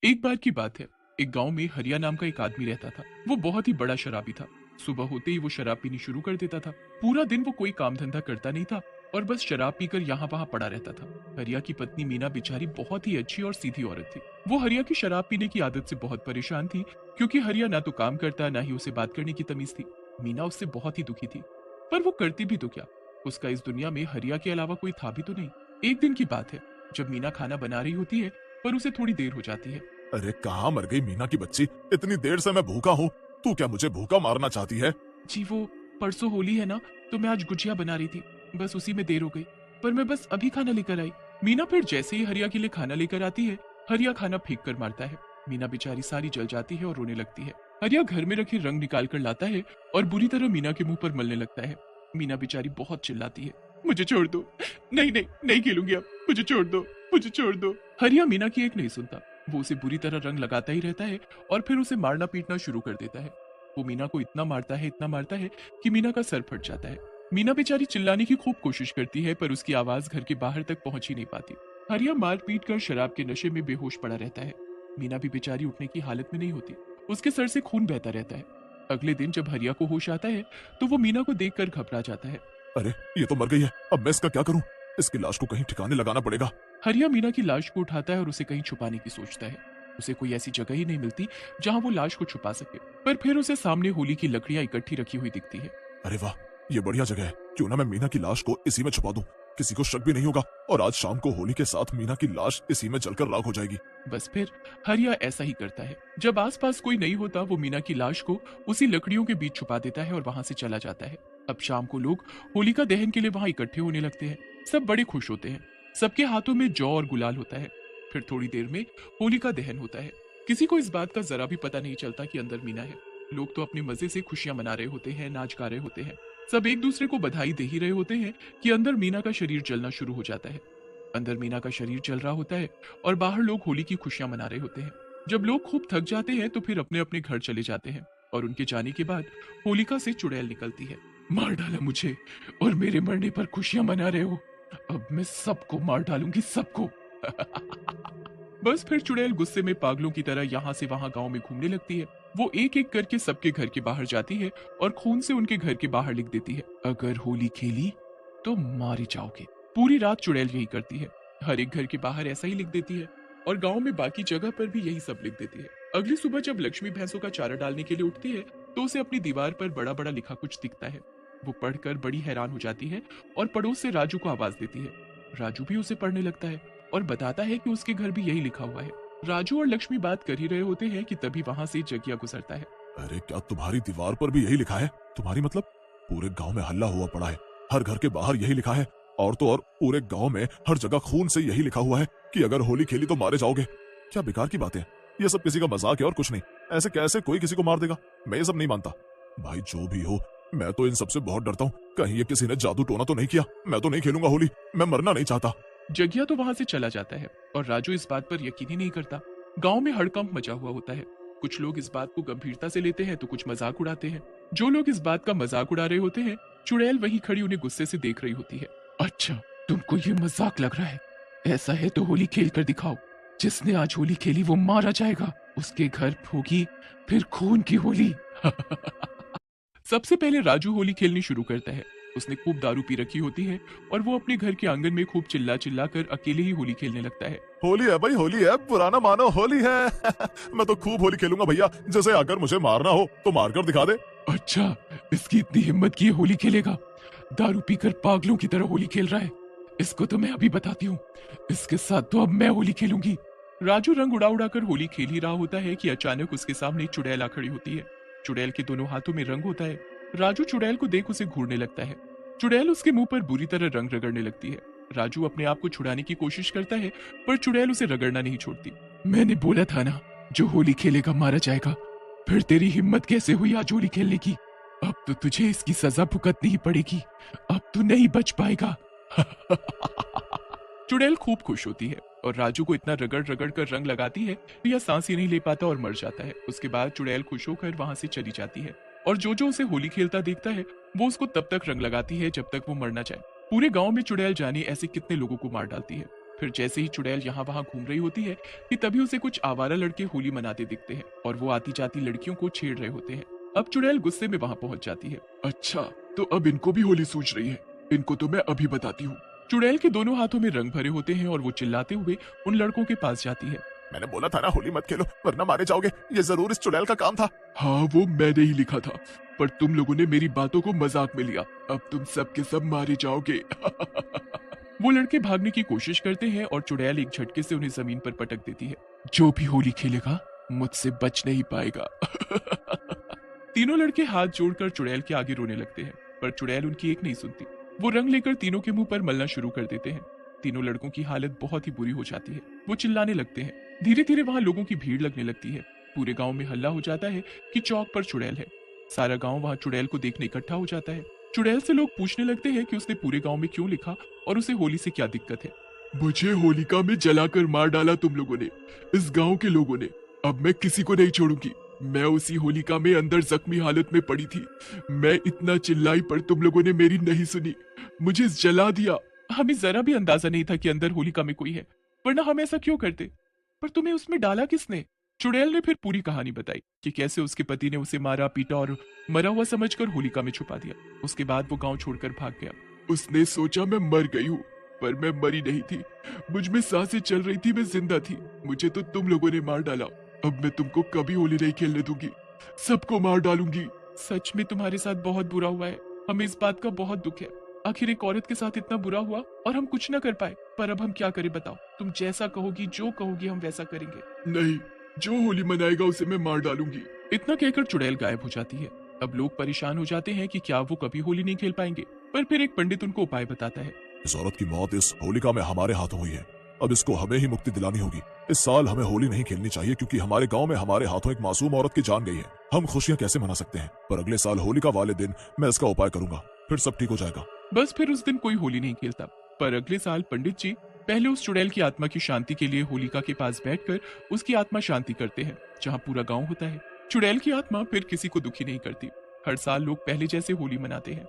एक बार की बात है। एक गांव में हरिया नाम का एक आदमी रहता था। वो बहुत ही बड़ा शराबी था। सुबह होते ही वो शराब पीनी शुरू कर देता था। पूरा दिन वो कोई काम धंधा करता नहीं था और बस शराब पीकर यहाँ वहाँ पड़ा रहता था। हरिया की पत्नी मीना बेचारी बहुत ही अच्छी और सीधी औरत थी। वो हरिया की शराब पीने की आदत से बहुत परेशान थी, क्योंकि हरिया ना तो काम करता ना ही उसे बात करने की तमीज थी। मीना उससे बहुत ही दुखी थी, पर वो करती भी तो क्या। उसका इस दुनिया में हरिया के अलावा कोई था भी तो नहीं। एक दिन की बात है, जब मीना खाना बना रही होती है, पर उसे थोड़ी देर हो जाती है। अरे कहाँ मर गई मीना की बच्ची। इतनी देर से मैं भूखा हूँ। तू क्या मुझे भूखा मारना चाहती है? जी वो परसों होली है ना, तो मैं आज गुजिया बना रही थी, बस उसी में देर हो गई। पर मैं बस अभी खाना लेकर आई। मीना फिर जैसे ही हरिया के लिए खाना लेकर आती है, हरिया खाना फेंक कर मारता है। मीना बेचारी सारी जल जाती है और रोने लगती है। हरिया घर में रखे रंग निकाल कर लाता है और बुरी तरह मीना के मुंह पर मलने लगता है। मीना बेचारी बहुत चिल्लाती है, मुझे छोड़ दो, नहीं नहीं नहीं खेलूंगी अब, मुझे छोड़ दो, मुझे छोड़ दो। हरिया मीना की एक नहीं सुनता। वो उसे बुरी तरह रंग लगाता ही रहता है और फिर उसे मारना पीटना शुरू कर देता है। वो मीना को इतना मारता है कि मीना का सर फट जाता है। मीना बेचारी चिल्लाने की खूब कोशिश करती है, पर उसकी आवाज घर के बाहर तक पहुंच ही नहीं पाती। हरिया मार पीट कर शराब के नशे में बेहोश पड़ा रहता है। मीना भी बेचारी उठने की हालत में नहीं होती। उसके सर से खून बहता रहता है। अगले दिन जब हरिया को होश आता है, तो वो मीना को देखकर घबरा जाता है। अरे ये तो मर गई है। अब मैं इसका क्या करूँ? इसकी लाश को कहीं ठिकाने लगाना पड़ेगा। हरिया मीना की लाश को उठाता है और उसे कहीं छुपाने की सोचता है। उसे कोई ऐसी जगह ही नहीं मिलती जहां वो लाश को छुपा सके। पर फिर उसे सामने होली की लकड़ियां इकट्ठी रखी हुई दिखती है। अरे वाह, ये बढ़िया जगह है। क्यों ना मैं मीना की लाश को इसी में छुपा दूं। किसी को शक भी नहीं होगा और आज शाम को होली के साथ मीना की लाश इसी में जलकर राख हो जाएगी। बस फिर हरिया ऐसा ही करता है। जब आसपास कोई नहीं होता, वो मीना की लाश को उसी लकड़ियों के बीच छुपा देता है और वहां से चला जाता है। अब शाम को लोग होलिका दहन के लिए वहां इकट्ठे होने लगते हैं। सब बड़े खुश होते हैं। सबके हाथों में जौ और गुलाल होता है। फिर थोड़ी देर में होलिका दहन होता है। किसी को इस बात का जरा भी पता नहीं चलता कि अंदर मीना है। लोग तो अपने मजे से खुशियां मना रहे होते हैं, नाच गा रहे होते हैं। सब एक दूसरे को बधाई दे ही रहे होते हैं कि अंदर मीना का शरीर जलना शुरू हो जाता है। अंदर मीना का शरीर जल रहा होता है और बाहर लोग होली की खुशियां मना रहे होते हैं। जब लोग खूब थक जाते हैं, तो फिर अपने अपने घर चले जाते हैं और उनके जाने के बाद होलिका से चुड़ैल निकलती है। मार डाला मुझे और मेरे मरने पर खुशियां मना रहे हो। अब मैं सबको मार डालूंगी, सबको। बस फिर चुड़ैल गुस्से में पागलों की तरह यहाँ से वहां गांव में घूमने लगती है। वो एक एक करके सबके घर के बाहर जाती है और खून से उनके घर के बाहर लिख देती है, अगर होली खेली तो मारे जाओगे। पूरी रात चुड़ैल यही करती है। हर एक घर के बाहर ऐसा ही लिख देती है और गांव में बाकी जगह पर भी यही सब लिख देती है। अगली सुबह जब लक्ष्मी भैंसों का चारा डालने के लिए उठती है, तो उसे अपनी दीवार पर बड़ा बड़ा लिखा कुछ दिखता है। वो पढ़कर बड़ी हैरान हो जाती है और पड़ोस से राजू को आवाज देती है। राजू भी उसे पढ़ने लगता है और बताता है कि उसके घर भी यही लिखा हुआ है। राजू और लक्ष्मी बात कर ही रहे होते हैं कि तभी वहां से जगिया गुजरता है। अरे क्या तुम्हारी दीवार पर भी यही लिखा है? तुम्हारी मतलब पूरे गांव में हल्ला हुआ पड़ा है। हर घर के बाहर यही लिखा है। और तो और पूरे गांव में हर जगह खून से यही लिखा हुआ है कि अगर होली खेली तो मारे जाओगे। क्या बेकार की बातें। ये सब किसी का मजाक है और कुछ नहीं। ऐसे कैसे कोई किसी को मार देगा? मैं ये सब नहीं मानता। भाई जो भी हो, मैं तो इन सबसे बहुत डरता हूँ। कहीं ये किसी ने जादू टोना तो नहीं किया। मैं तो नहीं खेलूंगा होली। मैं मरना नहीं चाहता। जगिया तो वहां से चला जाता है और राजू इस बात पर यकीन ही नहीं करता। गांव में हड़कंप मचा हुआ होता है। कुछ लोग इस बात को गंभीरता से लेते हैं तो कुछ मजाक उड़ाते हैं। जो लोग इस बात का मजाक उड़ा रहे होते हैं, चुड़ैल वहीं खड़ी उन्हें गुस्से से देख रही होती है। अच्छा, तुमको ये मजाक लग रहा है? ऐसा है तो होली खेल कर दिखाओ। जिसने आज होली खेली वो मारा जाएगा। उसके घर होगी फिर खून की होली। सबसे पहले राजू होली खेलनी शुरू करता है। उसने खूब दारू पी रखी होती है और वो अपने घर के आंगन में खूब चिल्ला चिल्ला कर अकेले ही होली खेलने लगता है। होली है भाई, होली है। पुराना मानो होली है। मैं तो खूब होली खेलूंगा भैया। जैसे अगर मुझे मारना हो तो मारकर दिखा दे। अच्छा, इसकी इतनी हिम्मत की ये होली खेलेगा? दारू पीकर पागलों की तरह होली खेल रहा है। इसको तो मैं अभी बताती हूँ। इसके साथ तो अब मैं होली खेलूंगी। राजू रंग उड़ा उड़ा कर होली खेल ही रहा होता है कि अचानक उसके सामने एक चुड़ैल आ खड़ी होती है। चुड़ैल के दोनों हाथों में रंग होता है। राजू चुड़ैल को देख उसे घूरने लगता है। चुड़ैल उसके मुंह पर बुरी तरह रंग रगड़ने लगती है। राजू अपने आप को छुड़ाने की कोशिश करता है, पर चुड़ैल उसे रगड़ना नहीं छोड़ती। मैंने बोला था ना, जो होली खेलेगा मारा जाएगा। फिर तेरी हिम्मत कैसे हुई आज होली खेलने की? अब तो तुझे इसकी सजा भुगतनी ही पड़ेगी। अब तू नहीं बच पाएगा। चुड़ैल खूब खुश होती है और राजू को इतना रगड़ रगड़ कर रंग लगाती है कि यह सांस ही नहीं ले पाता और मर जाता है। उसके बाद चुड़ैल खुश होकर वहां से चली जाती है और जो उसे होली खेलता देखता है, वो उसको तब तक रंग लगाती है जब तक वो मर ना जाए। पूरे गांव में चुड़ैल जाने ऐसे कितने लोगों को मार डालती है। फिर जैसे ही चुड़ैल यहाँ वहां घूम रही होती है कि तभी उसे कुछ आवारा लड़के होली मनाते दिखते हैं और वो आती जाती लड़कियों को छेड़ रहे होते हैं। अब चुड़ैल गुस्से में वहां पहुंच जाती है। अच्छा, तो अब इनको भी होली सूझ रही है। इनको तो मैं अभी बताती हूँ। चुड़ैल के दोनों हाथों में रंग भरे होते हैं और वो चिल्लाते हुए उन लड़कों के पास जाती है। मैंने बोला था ना होली मत खेलो वरना मारे जाओगे। ये जरूर इस चुड़ैल का काम था। हाँ, वो मैंने ही लिखा था, पर तुम लोगों ने मेरी बातों को मजाक में लिया। अब तुम सब के सब मारे जाओगे। वो लड़के भागने की कोशिश करते हैं और चुड़ैल एक झटके से उन्हें जमीन पर पटक देती है। जो भी होली खेलेगा मुझसे बच नहीं पाएगा। तीनों लड़के हाथ जोड़कर चुड़ैल के आगे रोने लगते हैं, पर चुड़ैल उनकी एक नहीं सुनती। वो रंग लेकर तीनों के मुंह पर मलना शुरू कर देते हैं। तीनों लड़कों की हालत बहुत ही बुरी हो जाती है। वो चिल्लाने लगते हैं। धीरे धीरे वहां लोगों की भीड़ लगने लगती है। पूरे गांव में हल्ला हो जाता है कि चौक पर चुड़ैल है। सारा गांव वहां चुड़ैल को देखने इकट्ठा हो जाता है। चुड़ैल से लोग पूछने लगते हैं कि उसने पूरे गांव में क्यों लिखा और उसे होली से क्या दिक्कत है। मुझे होलिका में जलाकर मार डाला तुम लोगों ने, इस गांव के लोगों ने। अब मैं किसी को नहीं छोड़ूंगी। मैं उसी होलिका में अंदर जख्मी हालत में पड़ी थी। मैं इतना चिल्लाई पर तुम लोगों ने मेरी नहीं सुनी, मुझे जला दिया। हमें जरा भी अंदाजा नहीं था कि अंदर होलिका में कोई है, वरना हम ऐसा क्यों करते। पर तुम्हें उसमें डाला किसने? चुड़ैल ने फिर पूरी कहानी बताई कि कैसे उसके पति ने उसे मारा पीटा और मरा हुआ समझकर होलिका में छुपा दिया। उसके बाद वो गांव छोड़कर भाग गया। उसने सोचा मैं मर गई हूँ, पर मैं मरी नहीं थी। मुझ में सांसें चल रही थी, मैं जिंदा थी। मुझे तो तुम लोगों ने मार डाला। अब मैं तुमको कभी होली नहीं खेलने दूंगी, सबको मार डालूंगी। सच में तुम्हारे साथ बहुत बुरा हुआ है। हमें इस बात का बहुत दुख है। आखिर एक औरत के साथ इतना बुरा हुआ और हम कुछ न कर पाए। पर अब हम क्या करें बताओ। तुम जैसा कहोगी, जो कहोगी हम वैसा करेंगे। नहीं, जो होली मनाएगा उसे मैं मार डालूंगी। इतना कहकर चुड़ैल गायब हो जाती है। अब लोग परेशान हो जाते हैं कि क्या वो कभी होली नहीं खेल पाएंगे। पर फिर एक पंडित उनको उपाय बताता है। इस औरत की मौत इस होलिका में हमारे हाथों हुई है। अब इसको हमें ही मुक्ति दिलानी होगी। इस साल हमें होली नहीं खेलनी चाहिए क्योंकि हमारे गांव में हमारे हाथों एक मासूम औरत की जान गई है। हम खुशियां कैसे मना सकते हैं? पर अगले साल होलिका वाले दिन मैं इसका उपाय करूंगा, फिर सब ठीक हो जाएगा। बस फिर उस दिन कोई होली नहीं खेलता। पर अगले साल पंडित जी पहले उस चुड़ैल की आत्मा की शांति के लिए होलिका के पास बैठकर उसकी आत्मा शांति करते हैं, जहाँ पूरा गाँव होता है। चुड़ैल की आत्मा फिर किसी को दुखी नहीं करती। हर साल लोग पहले जैसे होली मनाते हैं।